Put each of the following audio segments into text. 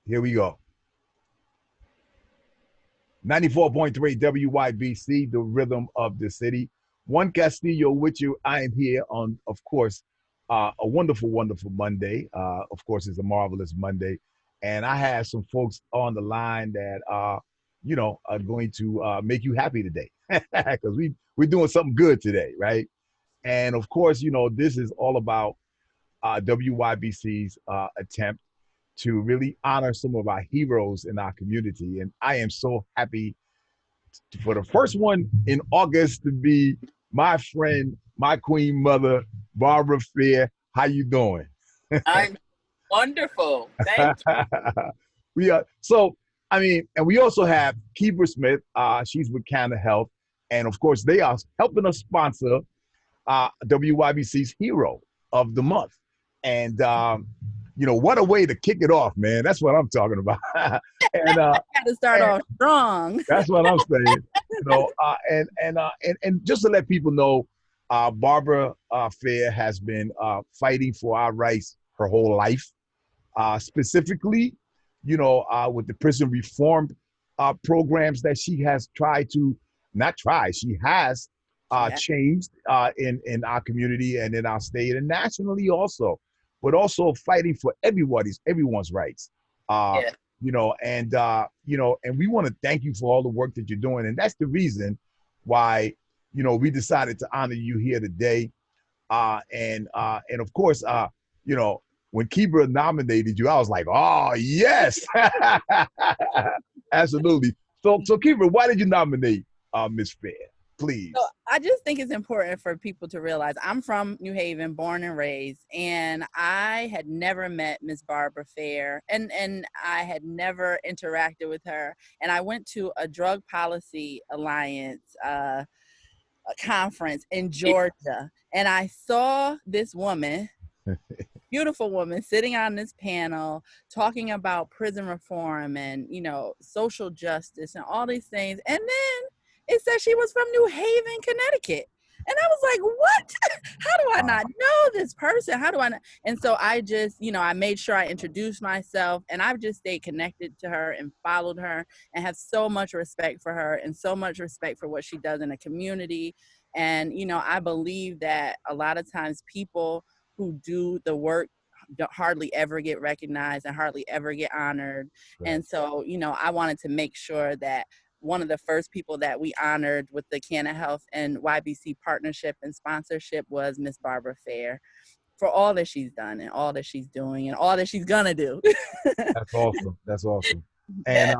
Here we go. 94.3 WYBC, the rhythm of the city. Juan Castillo with you. I am here on, of course, a wonderful, wonderful Monday. Of course, it's a marvelous Monday. And I have some folks on the line that, are going to make you happy today because we're doing something good today, right? And of course, this is all about WYBC's attempt to really honor some of our heroes in our community. And I am so happy for the first one in August to be my friend, my queen mother, Barbara Fair. How you doing? I'm wonderful. Thank you. And we also have Kebra Smith. She's with Canna Health. And of course, they are helping us sponsor WYBC's Hero of the Month. And what a way to kick it off, man. That's what I'm talking about. And got to start off strong. That's what I'm saying. And just to let people know, Barbara Fair has been fighting for our rights her whole life. Specifically, with the prison reform programs that she has changed in our community and in our state and nationally also, but also fighting for everyone's rights. And we want to thank you for all the work that you're doing. And that's the reason why, we decided to honor you here today. And of course, when Kebra nominated you, I was like, oh, yes, absolutely. So Kebra, why did you nominate Miss Fair? Please. So I just think it's important for people to realize I'm from New Haven, born and raised, and I had never met Miss Barbara Fair, and I had never interacted with her. And I went to a Drug Policy Alliance a conference in Georgia, and I saw this woman, beautiful woman, sitting on this panel talking about prison reform and, social justice and all these things. And then it said she was from New Haven, Connecticut. And I was like, what? How do I not know this person? How do I not? And so I just, I made sure I introduced myself, and I've just stayed connected to her and followed her and have so much respect for her and so much respect for what she does in the community. And, I believe that a lot of times people who do the work hardly ever get recognized and hardly ever get honored. Right. And so, I wanted to make sure that one of the first people that we honored with the Canna Health and YBC partnership and sponsorship was Miss Barbara Fair, for all that she's done and all that she's doing and all that she's gonna do. That's awesome. That's awesome. And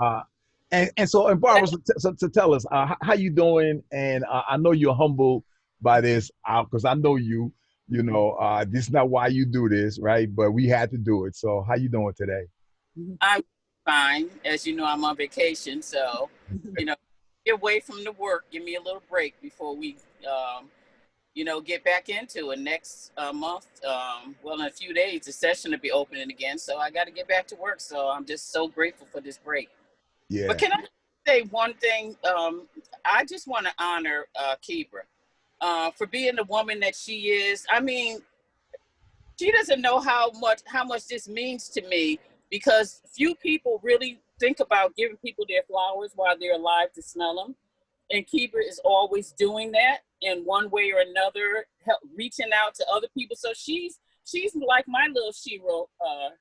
so Barbara, so tell us how you doing? And I know you're humbled by this because I know you. This is not why you do this, right? But we had to do it. So how you doing today? I'm fine. As you know, I'm on vacation, so get away from the work. Give me a little break before we, get back into it next month. In a few days, the session will be opening again, so I got to get back to work. So I'm just so grateful for this break. Yeah. But can I say one thing? I just want to honor Kebra for being the woman that she is. I mean, she doesn't know how much this means to me, because few people really think about giving people their flowers while they're alive to smell them. And Kebra is always doing that in one way or another, reaching out to other people. So she's like my little shero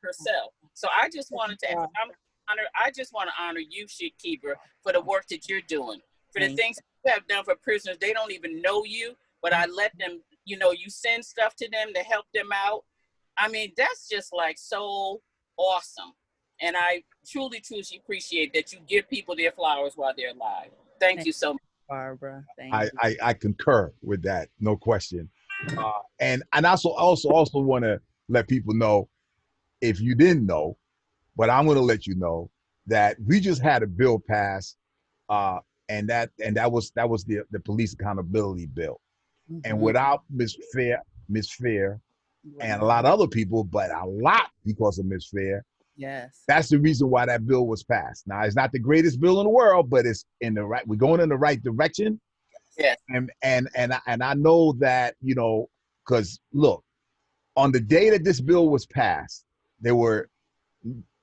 herself. So I just wanted to honor you, Kebra, for the work that you're doing, for the things you have done for prisoners. They don't even know you, but I let them, you send stuff to them to help them out. I mean, that's just like so awesome. And I truly, truly appreciate that you give people their flowers while they're alive. Thank you so much, Barbara. I concur with that, no question. And I also want to let people know, if you didn't know, but I'm going to let you know that we just had a bill passed, and that was the police accountability bill. Mm-hmm. And without Miss Fair, and a lot of other people, but a lot because of Miss Fair. Yes. That's the reason why that bill was passed. Now, it's not the greatest bill in the world, but it's we're going in the right direction. Yes. And I know that, because look, On the day that this bill was passed, there were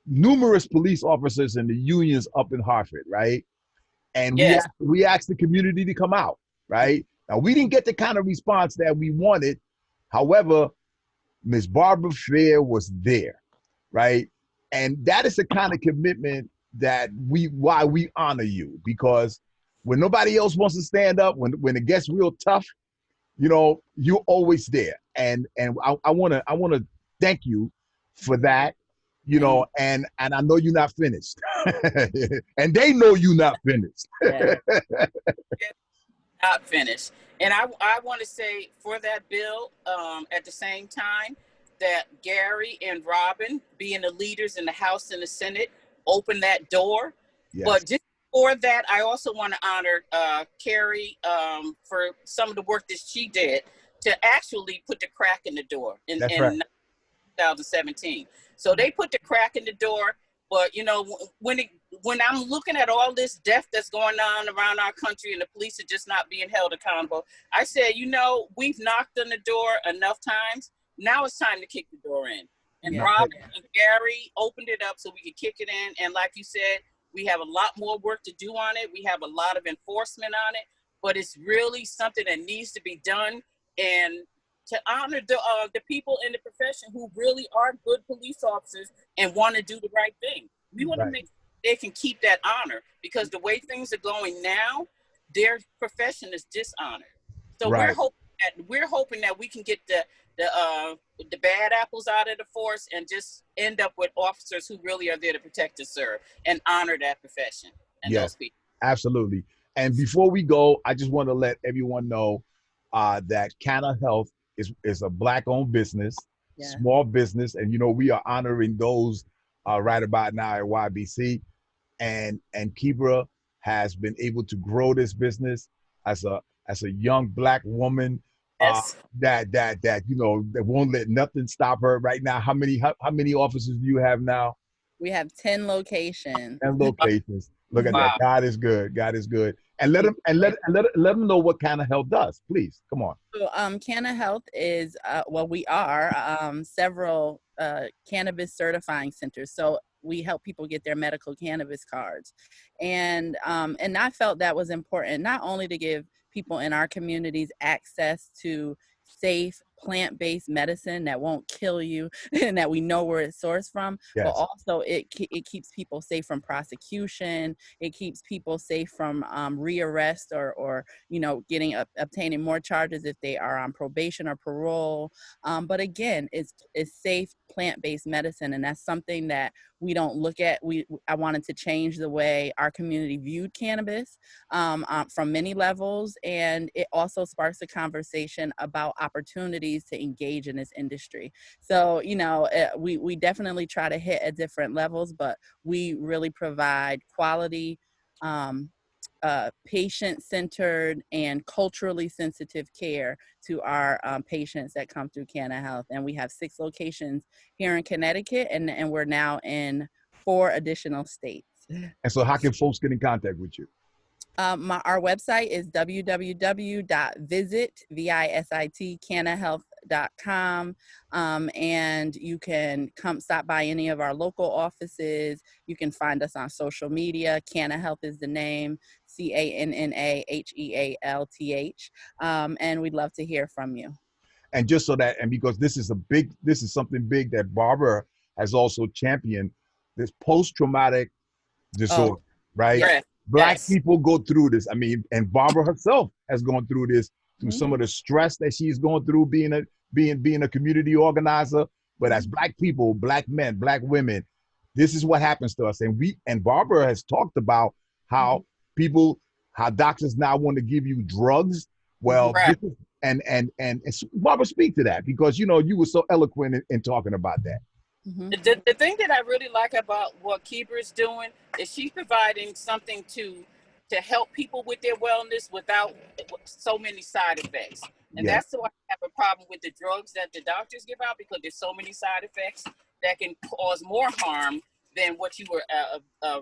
numerous police officers in the unions up in Hartford, right? And Yes. we asked the community to come out, right? Now we didn't get the kind of response that we wanted. However, Ms. Barbara Fair was there, right? And that is the kind of commitment that why we honor you, because when nobody else wants to stand up, when it gets real tough, you know, you're always there. And I wanna thank you for that, you know, and I know you're not finished. And they know you're not finished. Yeah. Not finished. And I want to say for that bill, at the same time, that Gary and Robin, being the leaders in the House and the Senate, opened that door. Yes. But just for that, I also want to honor Carrie for some of the work that she did to actually put the crack in the door in 2017. So they put the crack in the door. But, you know, when I'm looking at all this death that's going on around our country and the police are just not being held accountable, I said, you know, we've knocked on the door enough times. Now it's time to kick the door in. And Robin and Gary opened it up so we could kick it in. And like you said, we have a lot more work to do on it. We have a lot of enforcement on it, but it's really something that needs to be done. And to honor the people in the profession who really are good police officers and want to do the right thing. We want to make sure they can keep that honor, because the way things are going now, their profession is dishonored. So we're hoping that we can get the bad apples out of the force and just end up with officers who really are there to protect and serve and honor that profession and those people. Absolutely. And before we go, I just want to let everyone know that Canna Health is a Black-owned business, small business, and you know we are honoring those right about now at YBC, and Kibra has been able to grow this business as a young Black woman that you know that won't let nothing stop her. Right now, how many offices do you have now? We have 10 locations. 10 locations. Look at that. God is good. God is good. And let them know what Canna Health does, please. Come on. So Canna Health is we are several cannabis certifying centers. So we help people get their medical cannabis cards, and I felt that was important, not only to give people in our communities access to safe plant-based medicine that won't kill you and that we know where it's sourced from, but also it keeps people safe from prosecution. It keeps people safe from rearrest or you know obtaining more charges if they are on probation or parole. But again, it's safe plant-based medicine, and that's something that we don't look at. I wanted to change the way our community viewed cannabis from many levels, and it also sparks a conversation about opportunities to engage in this industry. So, you know, we definitely try to hit at different levels, but we really provide quality, patient-centered and culturally sensitive care to our patients that come through Canna Health. And we have 6 locations here in Connecticut, and we're now in 4 additional states. And so how can folks get in contact with you? Our website is www.visitcannahealth.com, and you can come stop by any of our local offices. You can find us on social media. Canna Health is the name, CANNAHEALTH, and we'd love to hear from you. And just so that, and because this is something big that Barbara has also championed, this post-traumatic disorder, right? Yeah. Black people go through this. I mean, and Barbara herself has gone through this, through some of the stress that she's going through being a community organizer. But as Black people, Black men, Black women, this is what happens to us. And Barbara has talked about how how doctors now want to give you drugs. Well, Barbara, speak to that, because you know you were so eloquent in talking about that. The thing that I really like about what Kibra is doing is she's providing something to help people with their wellness without so many side effects. And that's why I have a problem with the drugs that the doctors give out, because there's so many side effects that can cause more harm than what you were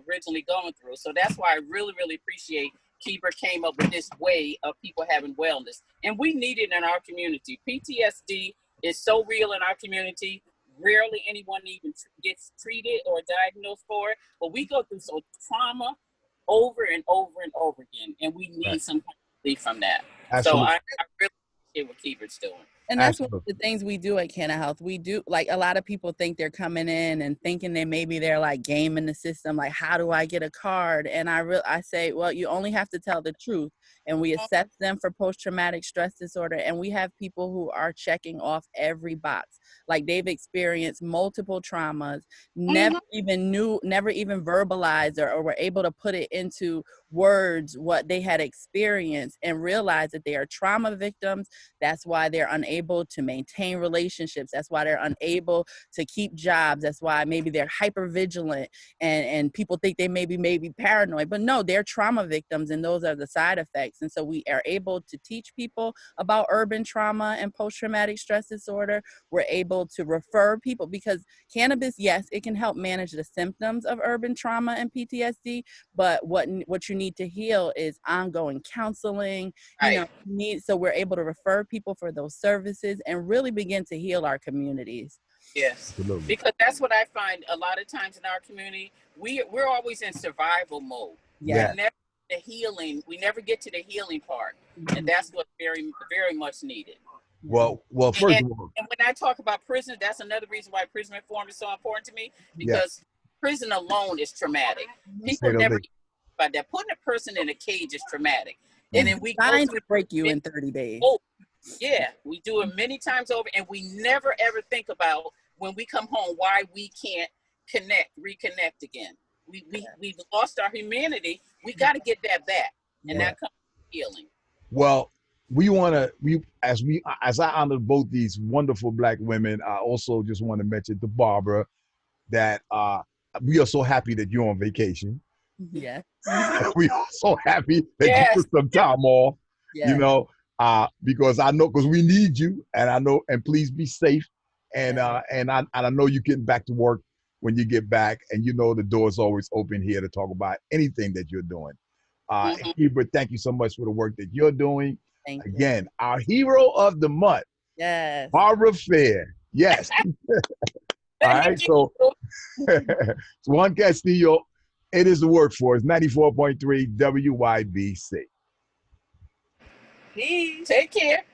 originally going through. So that's why I really, really appreciate Kibra came up with this way of people having wellness. And we need it in our community. PTSD is so real in our community. Rarely anyone even gets treated or diagnosed for it, but we go through so trauma over and over and over again, and we need some kind of relief from that. Absolutely. So I really appreciate what Keeper's doing. And that's one of the things we do at Canna Health. We do, like, a lot of people think they're coming in and thinking that maybe they're like gaming the system, like, how do I get a card? And I say, well, you only have to tell the truth. And we assess them for post-traumatic stress disorder. And we have people who are checking off every box. Like, they've experienced multiple traumas, never even verbalized or were able to put it into words what they had experienced, and realize that they are trauma victims. That's why they're unable to maintain relationships. That's why they're unable to keep jobs. That's why maybe they're hyper vigilant, and people think they may be paranoid, but no, they're trauma victims, and those are the side effects. And so we are able to teach people about urban trauma and post-traumatic stress disorder. We're able to refer people, because cannabis, yes, it can help manage the symptoms of urban trauma and PTSD, but what you need to heal is ongoing counseling. So we're able to refer people for those services and really begin to heal our communities. Yes, because that's what I find a lot of times in our community. We're always in survival mode. Yeah. We never get to the healing part, and that's what's very, very much needed. Well, first of all, and when I talk about prison, that's another reason why prison reform is so important to me, because prison alone is traumatic. People never think about that. Putting a person in a cage is traumatic, and then we go through break you in 30 days. Oh, yeah, we do it many times over, and we never ever think about when we come home why we can't reconnect again. We've lost our humanity. We got to get that back, and that comes from healing. Well, as I honor both these wonderful Black women, I also just want to mention to Barbara that we are so happy that you're on vacation. Yeah. We are so happy that you took some time off. Because I know, because we need you, and I know, and please be safe. And I know you're getting back to work when you get back, and the door is always open here to talk about anything that you're doing. Hubert, thank you so much for the work that you're doing. Thank you. Again, our hero of the month, Barbara Fair. Yes. All right, so Juan Castillo, it is the workforce, 94.3 WYBC. Take care.